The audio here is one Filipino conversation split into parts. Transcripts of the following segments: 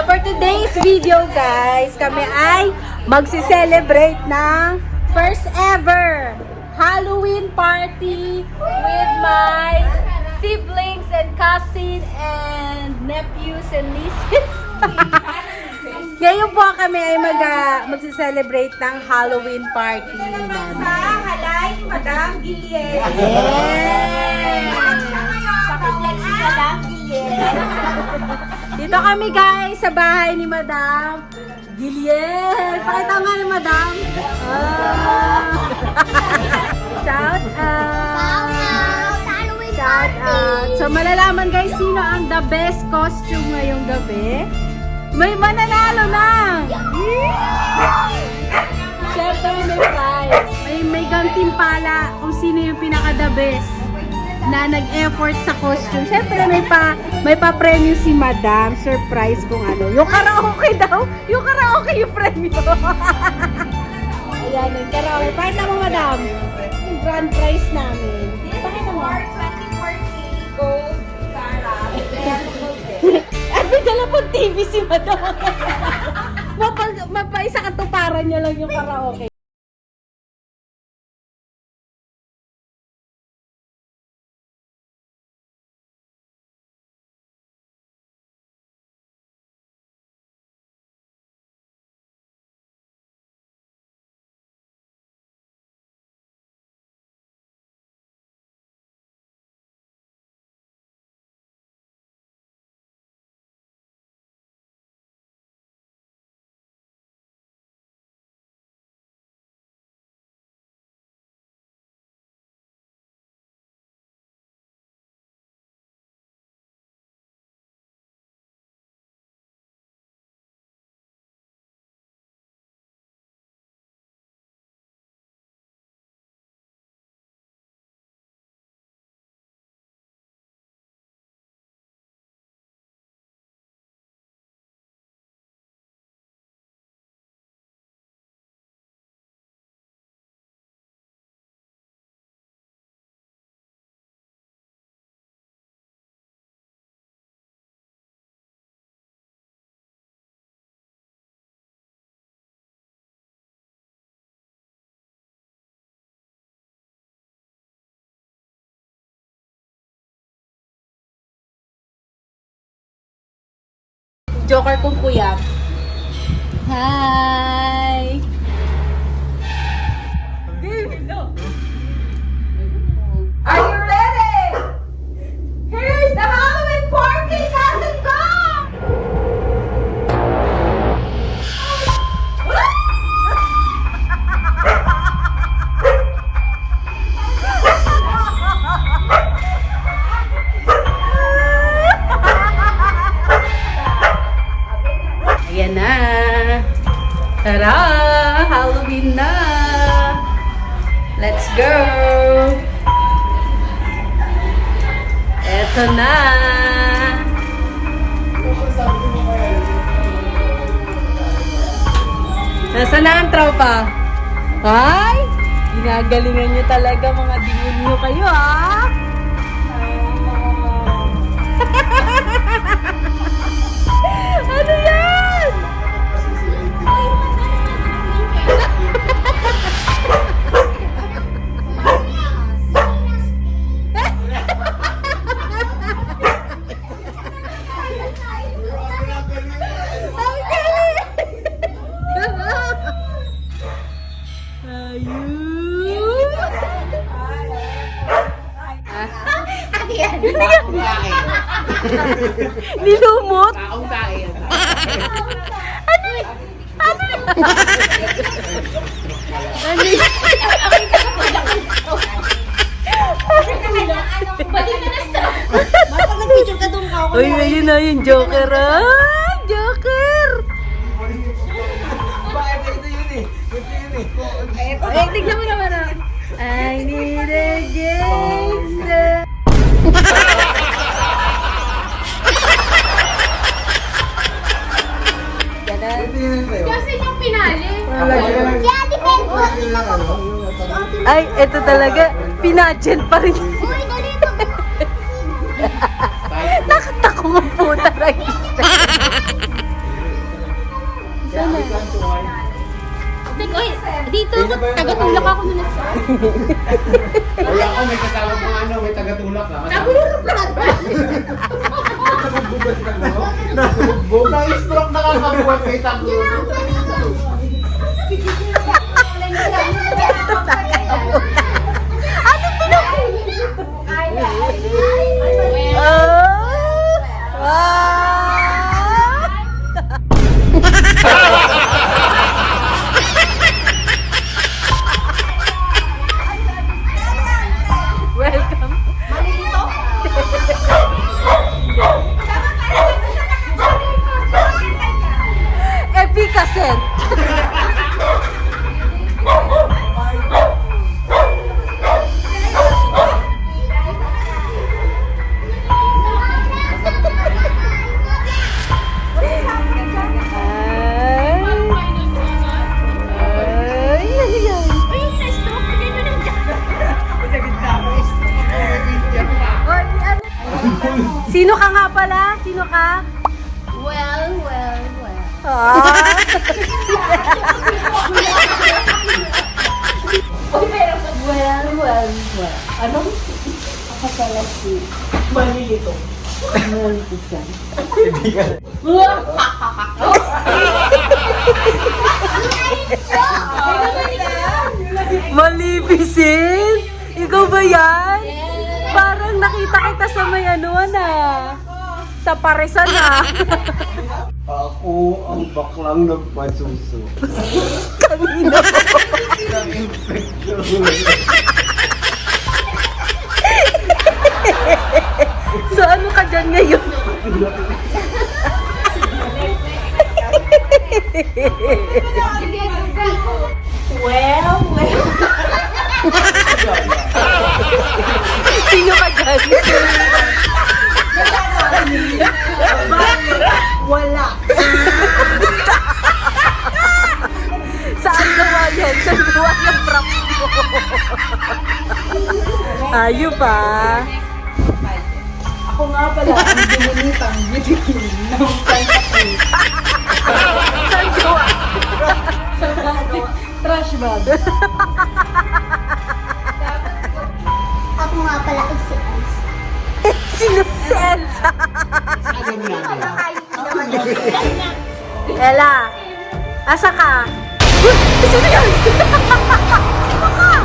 for today's video guys, kami ay magsi-celebrate ng first ever Halloween party with my siblings and cousin and nephews and nieces. Ngayon po kami ay magsi-celebrate ng Halloween party namin. Sa halay ni Madam Gillian. Pakinggan si Madam Gillian. Dito kami guys sa bahay ni Madam Gillian. Pakita nga ni Madam. Shout out. Shout out. So malalaman guys sino ang the best costume ngayong gabi. May mananalo na! Siyempre may prize. May gantimpala kung sino yung pinaka-the best na nag-effort sa costume. Siyempre may pa-premyo si Madam. Surprise kung ano. Yung karaoke daw. Yung karaoke yung premyo. Ayan, yung karaoke. Pakita mo Madam. Yung grand prize namin. Pakita mo. 24K gold Cara. At may dala pang TV si Madam. Mapaisa katuparan niya lang yung karaoke. Joker kong kuya. Hi! Are you ready? Here's the Halloween party, cousin, go! Ayan na! Tara! Halloween na! Let's go! Eto na! Nasaan na ang tropa? Ay! Ginagalingan nyo talaga mga demonyo kayo ah! Ano yan? Nilumot? Ano yun? Ano yun? Ano yun? Uy, ayun na yung Joker ah! Joker! Eh, tignan mo naman ah. I need a gangster. Kasi yung pinali. Ay, ito talaga. Pinagent pa rin. Nakatako ng puta na isa. dito ako, tagatulak ako nun. Kaya ako may kasama pang ano, may tagatulak ka. Na-stroke na kakabuhat kay tagatulak. Welcome. Efficacy. Sino ka nga pala? Sino ka? Well. Ah. Well. Ano? Ako pala si Manilito. Manilito siya. Maleficent? Ikaw ba yan? Parang nakita kita sa may ano na. Sa paresan na. Ako ang baklang nagpasuso. Kanina. So ano ka dyan ngayon? Well. Sino ka dyan? Wala. Saan gawa yan? Saan gawa yung prop mo? Ayo pa. Ako nga pala ang dumunitang beauty queen ng Santa Cruz. Saan gawa? Sa plastic trash bag. Ako nga pala si Elsa. Sino si Elsa? Alam namin. Ella, asa ka? Uy, sino yan? Sino ka? Wow!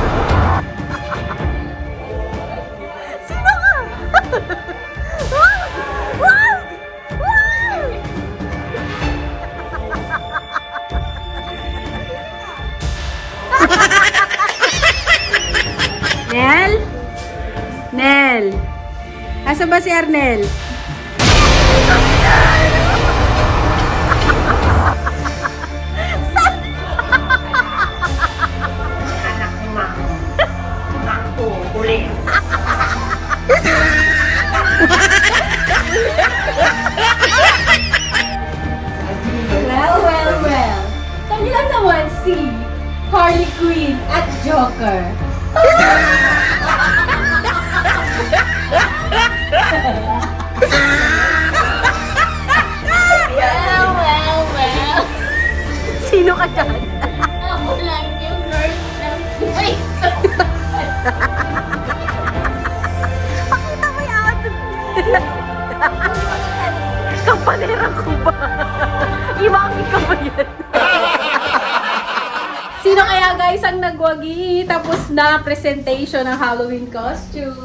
Wow! Nel? Nel? Asa ba si Arnel? Well. Kami lang naman si Harley Quinn at Joker. Well. Sino ka dyan? Ako lang yung nurse ng... Ay! Pakita mo yung outfit. Kampanera ko ba? Imaki ka ba yan? Sino kaya guys ang nagwagi? Tapos na presentation ng Halloween costume.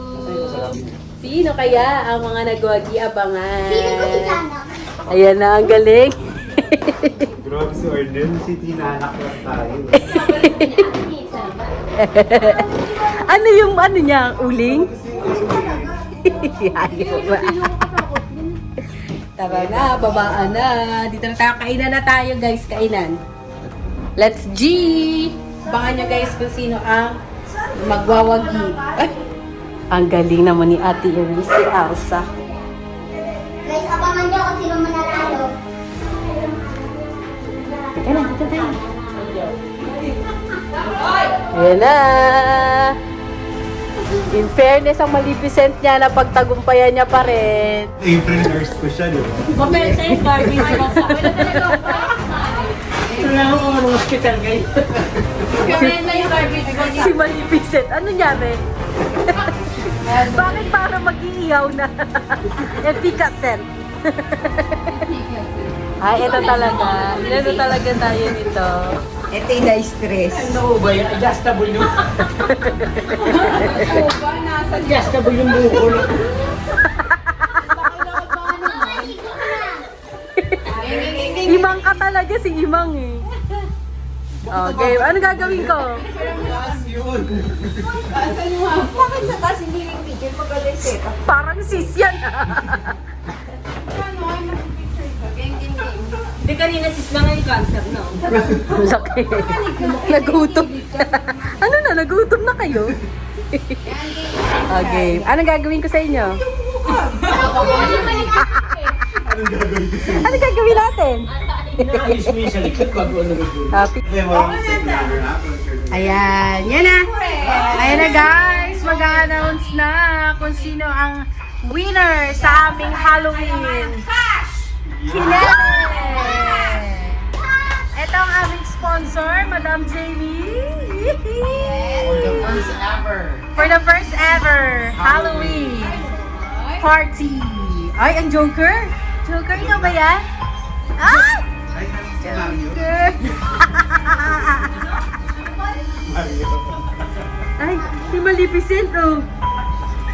Sino kaya ang mga nagwagi? Abangan. Sino ko si Janak? Ayan na, ang galing. Grabe si Arden, si tinanak lang tayo. Ano yung ano niya? Uling? Ayaw ba? Tara na, babaan na. Dito na tayo. Kainan na tayo guys. Kainan. Let's G! Abangan nyo guys kung sino ang magwawagi. Ay! Ang galing naman ni Ate Iris, si Elsa. Guys, abangan niyo kung sino mananalo. Teka na, dito tayo. Ayan na! In fairness, ang Maleficent niya na pagtagumpayan niya pa rin. April nurse ko siya, di ba? Mabenta yung Barbie. Wala talaga. Ito na ako ng hospital guys. Si Maleficent. Ano nangyari? Bakit para mag-iiyaw na? Efficacent. Ay, ito talaga. Ito talaga tayo nito. Ito yung na-stress. Ano ba yan? Adjustable yung... Adjustable yung buko. Imang ka talaga si Imang eh. Okay, ano gagawin ko? Yes, yun. Bakit sa taas hindi yung picture pag set up? Parang sis yan Hindi kanina sis na ngayon cancer, no? Laki. Nagutom. Ano na, nagutom na kayo? Okay, anong gagawin ko sa inyo? Ano gagawin natin? Naalis mo yung sa likod bago ano nag-doon. Happy. Ayan, yan na. Ayan na guys, mag-a-announce na kung sino ang winner sa aming Halloween. Kinele! Ito ang aming sponsor, Madam Jamie. For the first ever Halloween party. Ay, ang Joker? Joker, ikaw ba yan? Ah! Joker! Ay, si Maleficent oh.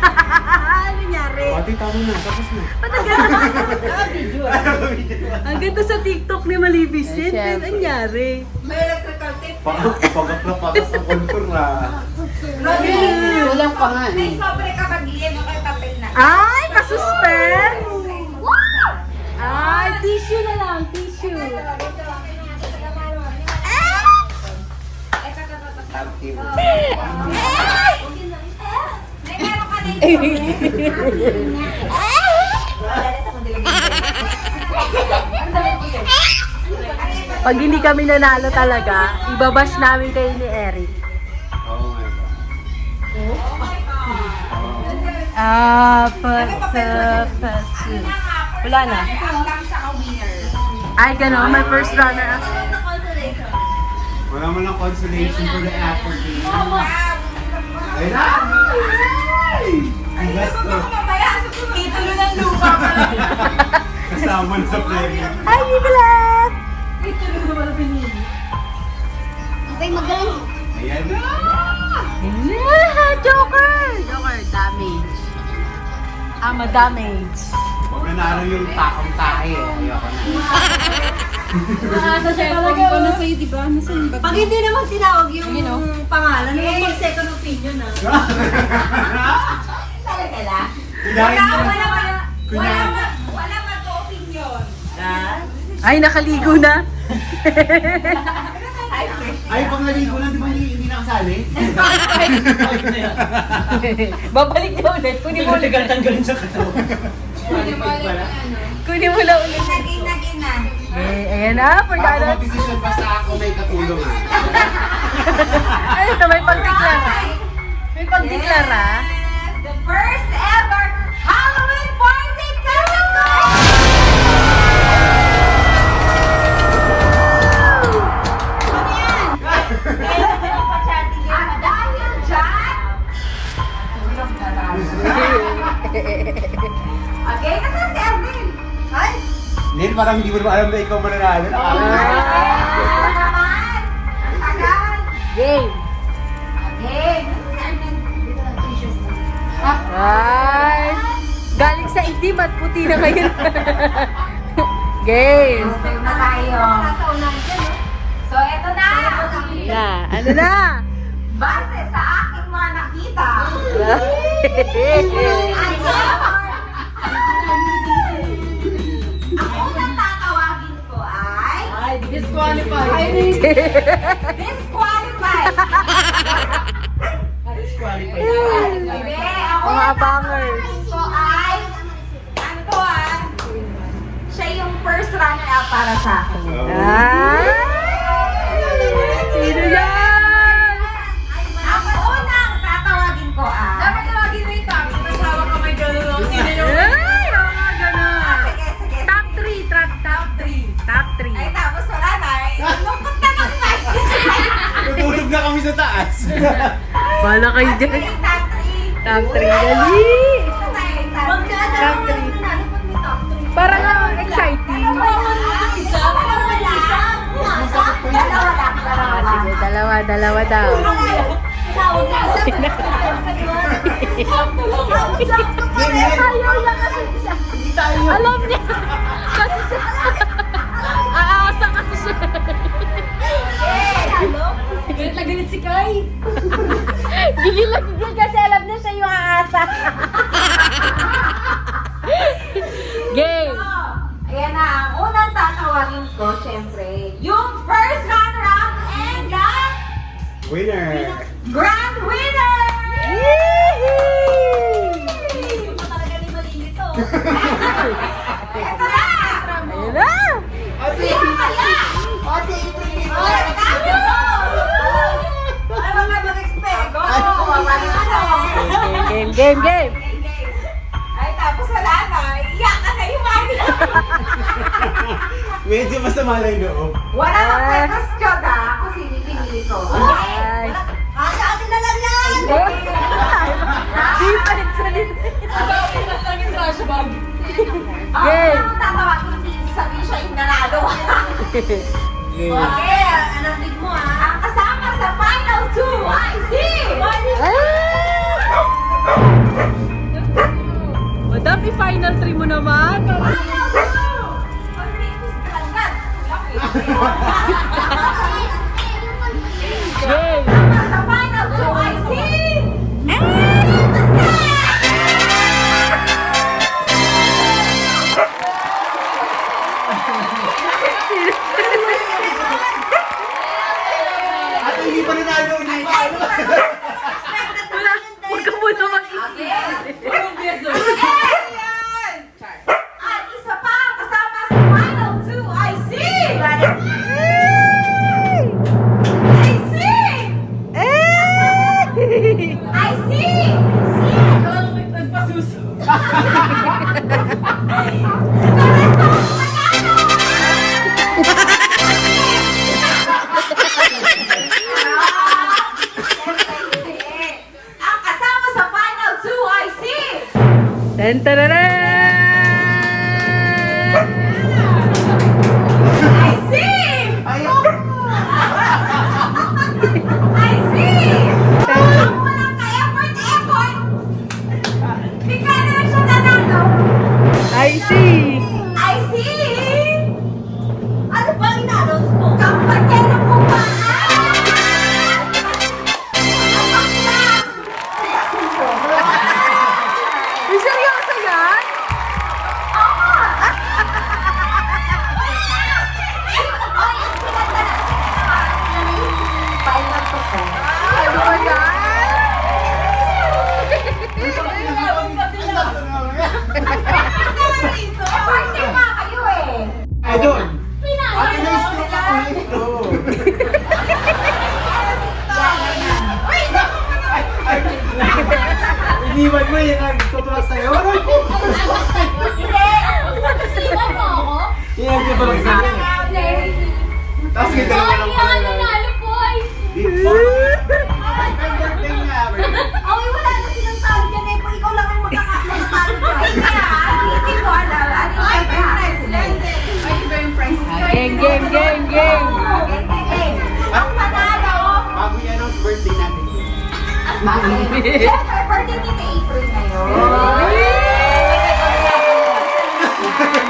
Ano nangyari? Pati tama na, tapos na. Ang ganda sa TikTok ni Maleficent. Ano nangyari? May electrical tape. Pagkaklapatas sa contour na. Walang pangan. May sobre ka mag-iim, okay papel na. Ay, pa-suspense! Ay, tissue na lang, tissue. May meron ka na Pag hindi kami nanalo talaga, ibabash namin kayo ni Eric. Oo nga ba? Pasu. Wala na. Ay, gano'n, my first runner. Wala mo lang consolation for the effort. Ayun na! Ang gasto. Titulo ng lupa pa lang. Kasama na sa premium. Ay, Nicolette! Okay, magaling. Ayan. Joker! Joker, damage. Damage. Nanalo yung takong tahe. Ayoko na. Pag hindi naman tinawag yung pangalan, naman pag second opinion ah. Talaga lang? Wala mag-opinion. Ay, nakaligo na. Ay, pag naligo lang, di ba hindi nakasali? Babalik na ulit. Kunin mo ulit. Tanggalin sa katawan. Kunin mo na ulit. Naging na. Ayan na, Ako pagkano. mag-decision basta ako may katulong ah. Ay, ito, may pagdeklara. May pagdeklara. Yes, the first ever Halloween party cousin ko! Ano yan? Kaya pa-chatting game. Dahil dyan, okay, kasi si Erwin. Ay! Neil, parang hindi mo naman alam na ikaw mananalo. Naman! Tagal! Game. Okay. Ay, galing sa itim at puti na ngayon. Game. Step na tayo. So, eto na. Na, ano na? Base sa aking mga nakita. Ang unang tatawagin ko ay... disqualified. Hindi, ako Mga yung abangers. tatawagin ko ay... Ano to ah? Siya yung first runner-up para sa akin. Ay! Sino yan? Ang unang tatawagin ko ay... Dapat tawagin mo yung top. Masawa ka may gano'n. Sino yung... Ay, oo nga ganun. Sige, sige. Top 3, top 3. Top 3. Ay, tapos wala na. Lungkot na lang na. Tutulog na Bahala kayo dyan. Top 3, dali! Top 3. Parang lang exciting. Sige, dalawa daw. Alam niya. Kasi siya. Aasa kasi siya. Galit si Kai. Gigil na gigil kasi alam niya siya yung aasa. Game. Ayan na, ang unang tatawagin ko, syempre, yung first runner-up and the Winner! grand winner! Hindi mo talaga ni malilito. Ito na! Ayun na. Ate! Ate! Oh, tayo! Ano ba mag-expect? Go! Mabalik ako! Game. Ay, tapos wala na. Iyak ka na yung mami. Medyo masama lang yung loob. Wala kang question kung sino yung pinili ko. Ay. Asa atin na lang yan! Di pa nagsalita. Ang Game. unang tatawagin ko, hindi sabihin siya yung nanalo. Game. Okay, anapig mo Ang kasama sa final 2 ay si... Madam, i-final 3 mo naman. Final 2! Ang bilis talaga. Game. Sa final 2 ay si... Ate, hindi pa nanalo. Hindi pa ano. Huwag ka muna mag-isip. Ayan! At isa pa ang kasama sa final 2 ay si... I see! Ang kasama sa final 2 ay si... Tan-tararan! I see! Ayaw! I see! Ang walang ka-effort! Di ka na siya nanalo! I see! I see! Ano ba in-announce mo? Kapatero mo ba? Ay, seryoso yan? Ano ba yan? Party nga kayo eh! Ay, doon! Ate, na-stroke ako nito. Iniwan mo yung nagtutulak sa'yo. Siwan mo ako? Yung nagtutulak sa'yo. Tapos yung dalawa lang pala. nanalo, boy! Ay, birthday nga. Ay, wala na silang talo dyan eh. Ikaw lang ang magkakatalo dyan. Hindi ko alam. Ano yung price? Game. Ang panalo! Bago i-announce birthday natin. Siyempre, birthday ni April ngayon.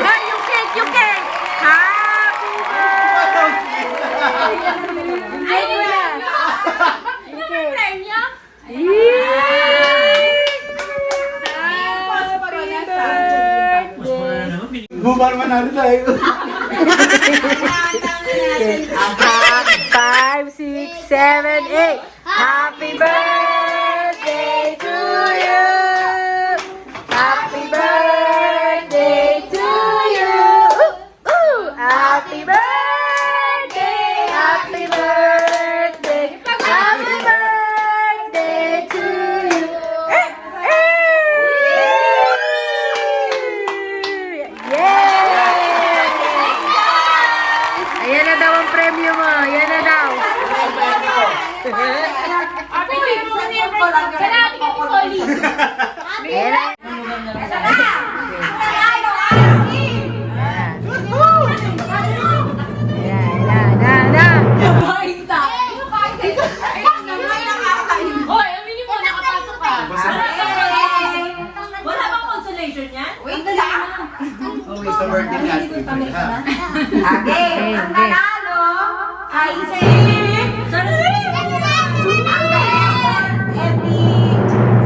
Ah, yung cake! Happy birthday! Ayun na! Yung premyo? Happy birthday! Bumar manalo tayo. 5, 6, 7, 8. Happy birthday to you. Happy birthday to you. Happy birthday. Happy birthday. Happy birthday to you. Ayan na daw ang premyo mo. Ayan na daw. Ayan. Ito na! Ang nanalo ay si... Hoy, aminin mo, nakapasok ka. Wala bang consolation yan? Wait lang! Oh, it's the birthday ni Ate Pipay, ha? Okay, ang nanalo ay si... Sana sila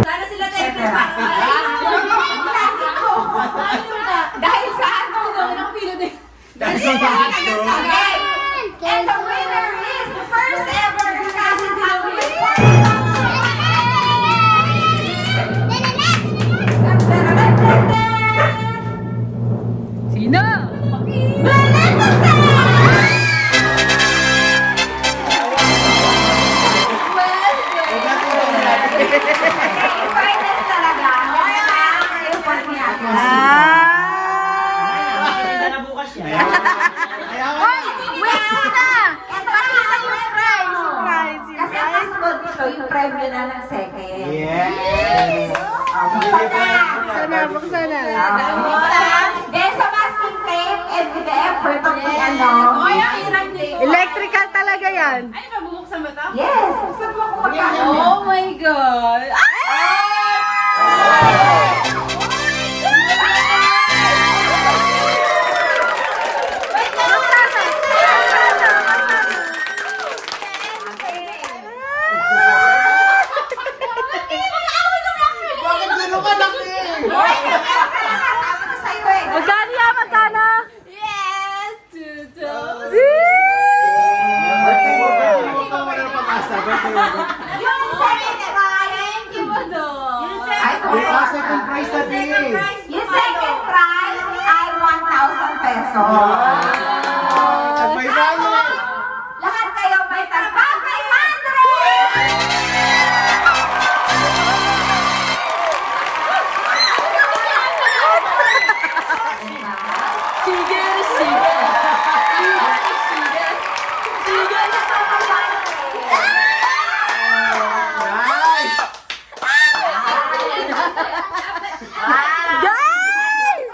Sana sila tayo Dahil sa ano? That's so hot, bro. Okay. And the winner is the first ever Cousin Halloween. Sino? Fairness talaga. Kaya effort niya. Wait muna! Ito na yung prize. Surprise! Kasi ang kasunod nito, yung premyo na ng second. Yes! Buksan na. Dahil sa masking tape and with the effort of the ano. Electrical talaga yan. Ay, mabubuksan ba ito? Yes. Gusto mo kung magkano. Oh my God! Bakit gano'n kalaki? Sabi ko sa'yo eh. Magkano yan? Magkano? Yes! Birthday mo ba? Wala na pag-asa. Birthday mo ba? Yung second prize. Ay, May second prize na din. yung second prize ay 1,000 pesos. At may value. Lahat kayo may tagpa 500! Sige, sige. Nice! Guys!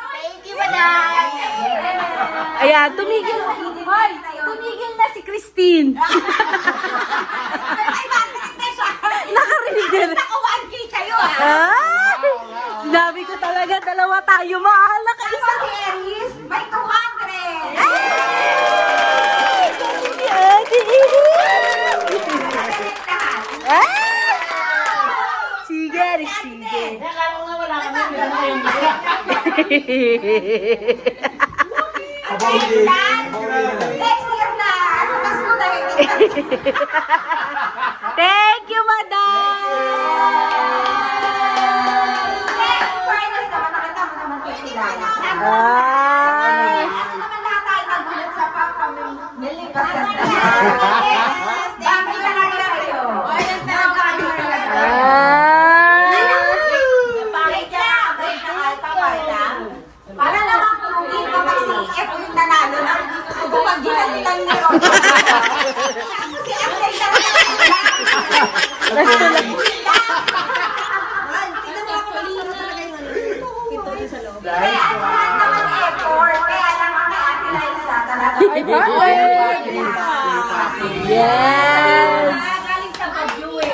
Ayan, tumigil. Hoy, tumigil na si Christine. Nakarinig din. Ako 1K kayo ah! Ah! Sinabi ko talaga, dalawa tayo. Mahal na kayo Ako si Aries, may 200! Sige, sige. Next year na! Sa Pasko na Thank you, madam! Fairness naman, nakita mo naman kung sila. Ay! Ano naman lahat tayo nagulat sa nilipas na Dami talaga kayo. Dami talaga. Break na! Break na kahit papay na. Para naman hindi kapag si F yung nanalo na gumaginalan ni Ron. Tapos si F na yung Kaya ang lahat naman effort, kaya lang ang kay Ate Liza talaga. Yes! Galing sa Baguio eh.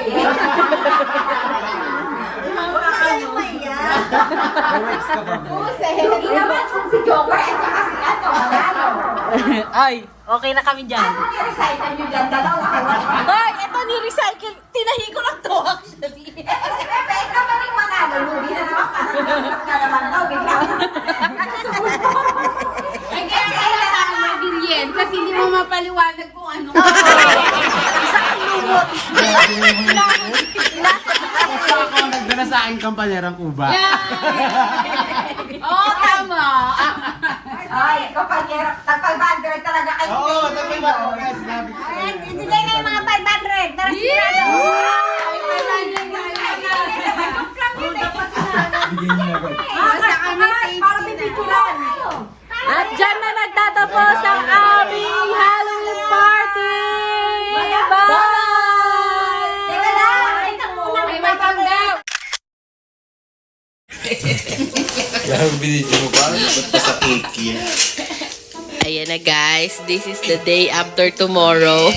Hindi naman si Joker at saka si ano, manalo. Ay, okay na kami dyan. Ano ni-recycle nyo dyan, dalawa? Hoy, ito ni-recycle. Tinahi ko lang to actually. Eh, si Pepe, ikaw ba rin manalo? Lugi na naman, parang ka naman daw, bigla. Ay, kaya kailangan mo bilyen kasi hindi mo mapaliwanag kung ano. Basta ako ang nagdala sa aking kampanyerang Cuba. Oo, tama. Ay, kapanyera, tag-500 talaga kayo. Oo, tapos ba? Kaya sinabi ko sa'yo. Bigay na yung mga 500. Tara, sinalo. Bigyan niya agad. Basta kami Para pipicturan. At dyan na nagtatapos ang aming Halloween party! Bye! Teka lang, wait lang muna. May matanggap. Kaya binidyo mo pa? Ba't pa sa cake yan? Ayan na guys, this is the day after tomorrow.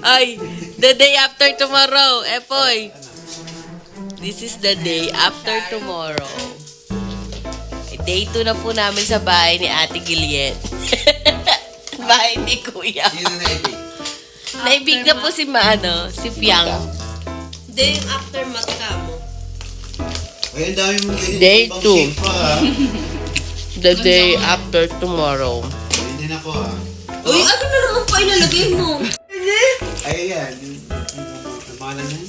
Ay, the day after tomorrow. Epoy. This is the day after tomorrow. Day 2 na po namin sa bahay ni Ate Gillian. Bahay ni Kuya. Sino na ibig? Naibig na po si si Piang. Day after matka mo. Ay, ang dami mong ganyan. Day Ibang 2. shape pa, ha? The day after tomorrow. Ayun din ako, ha? Uy, ano na naman pa ilalagay mo? Ay, ayan. Yung pangalan niya?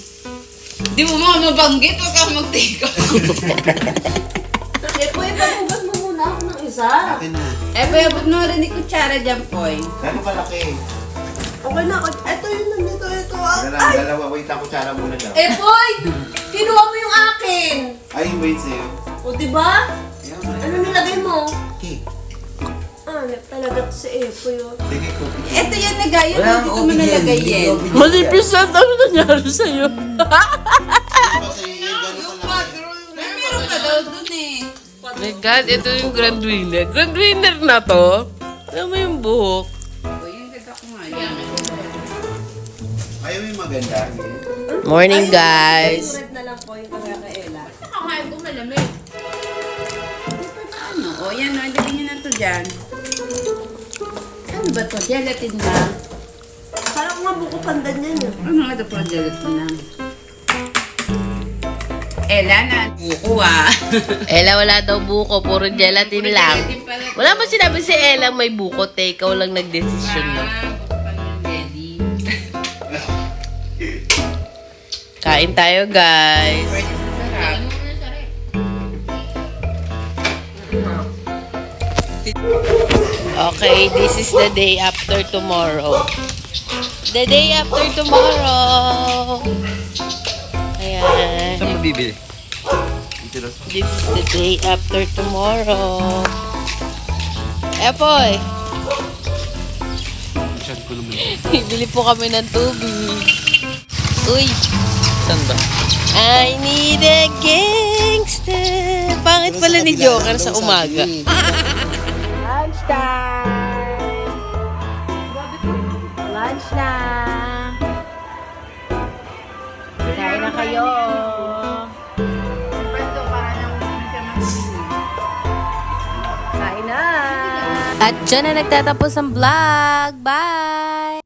Di mo mga mabanggit, huwag kang mag-take off. Eh, Poy, pagugas mo muna ako ng isa. Akin na. Eh, payabot mo rin yung kutsara dyan, Poy. Gano'n kalaki? Okay na ako. Ito yun nandito. Ito. Dalawa. Wait, ako kutsara muna daw. Eh, Poy! Kinuha mo yung akin. Ay, wait sa'yo. O, diba? Yan, Ano nilagay mo? cake. Ah, talaga to si Epoy. Sige, cookie. Eto yan na gaya, dito mo nalagay yan. Malipis na ano nangyari sa'yo? Meron ka daw dun eh. My God, ito yung grand winner. Grand winner na to. Alam mo yung buhok. Uy, yung ganda ko nga yan. Ayaw mo yung maganda. Morning, guys. Red na lang po yung pagkakaela. Kakain ko malamig. Ano? O, yan o, ilagay nyo na to dyan. Ano ba to? Gelatin ba? Akala ko nga buko pandan yan. Ano nga ito po, gelatin na? Ela na. Buko ah. Ella, wala daw buko. Puro gelatin lang. Wala ba sinabi si Ella may buko, te? Ikaw lang nagdesisyon, no? Kain tayo, guys. Okay, this is the day after tomorrow. The day after tomorrow. Ayan. Saan mo bibili? This is the day after tomorrow. Epoy! Bibili po kami ng tubig. Uy! Saan ba? I need a gangster. Pangit pala ni Joker sa umaga. Lunch time! Lunch na! Kain na kayo! Kain na! At dyan na nagtatapos ang vlog. Bye!